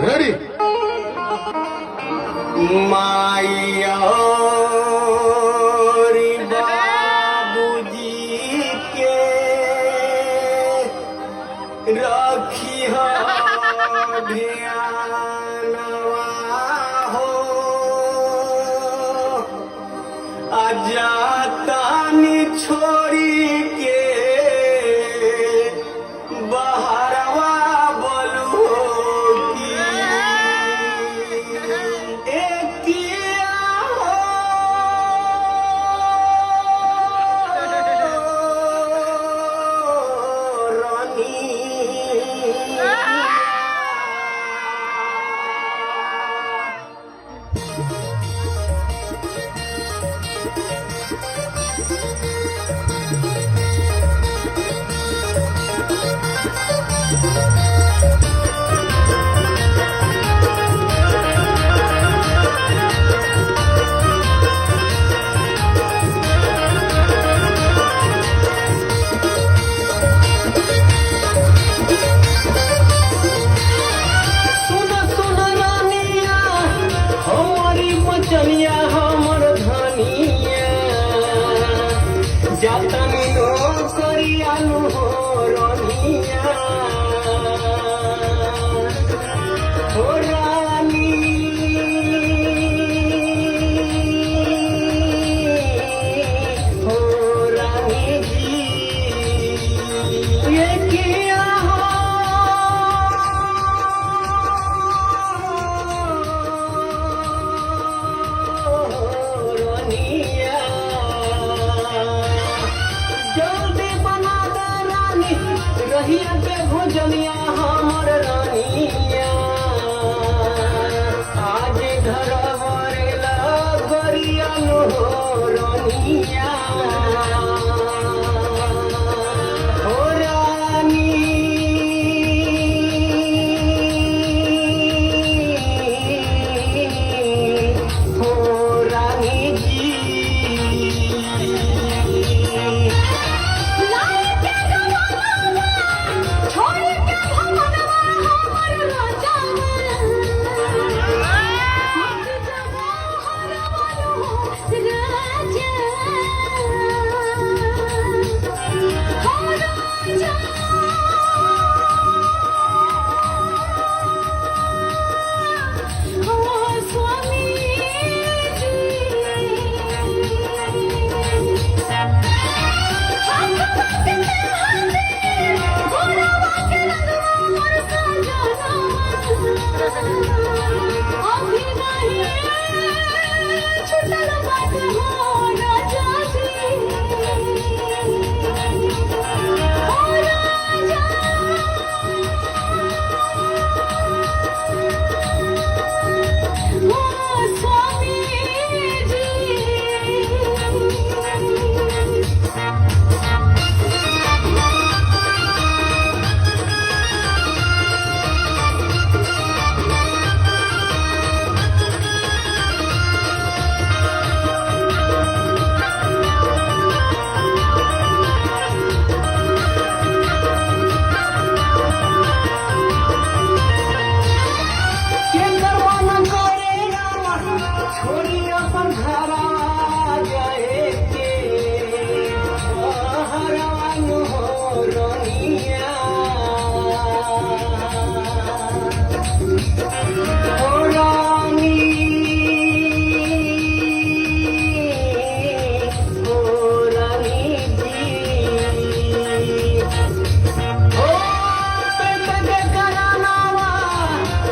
Ready माया बाबूजी के रखी ध्यानवा हो अजातानी छोड़ी के बहरवा बोलू की एकिया हो रानी चलिया हमर धनिया जातनी नो करियानु हो रनिया हो रानी हो रानी जी ये किया रहिया के भोजनिया हमर रानिया आज घर बरेला गरिया नो रानिया हो रानी हो रानी जी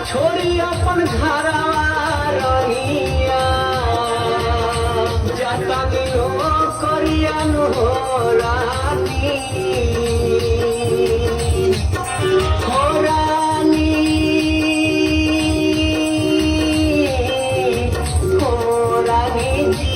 छोड़ी अपन घरवा रनिया जाता नो करिया नो रानी हो रानी हो रानी जी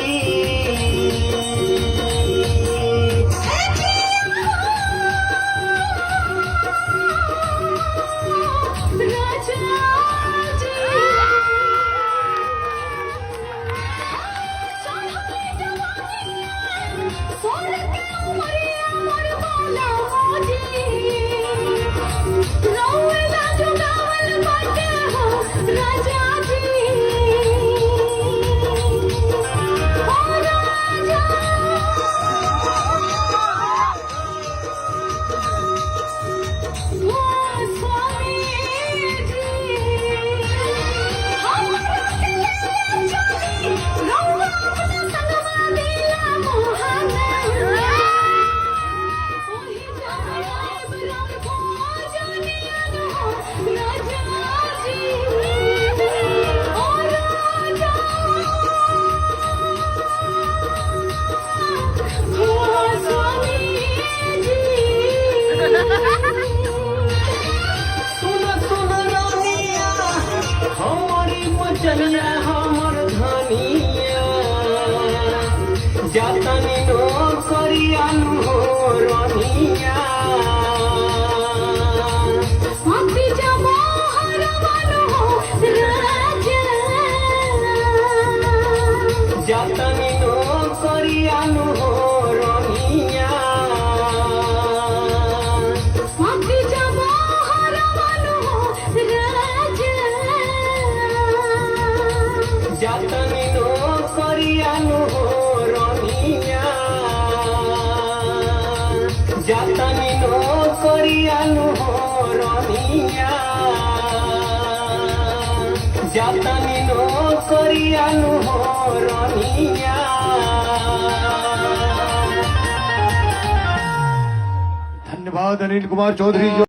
राजा जी ओ राजा ओ स्वामी जी हमरा के चली रउआ अपना संगवा दिला मोहना ओही जायब रखो जानियन हो राजा जी ओ राजा ओ स्वामी जी सुन सुन रानिया हमारी मचनिया हमर धनिया जातनी नो करियानु हो रानिया माती जाबो हरवानो राजा जातनी नो करियानु हो रानिया माती जाबो हरवानो राजा जातनी नो करियानु हो रानिया जातनी नो करियानु हो रानिया जातनी नो करियानु हो रानिया धन्यवाद अनिल कुमार चौधरी।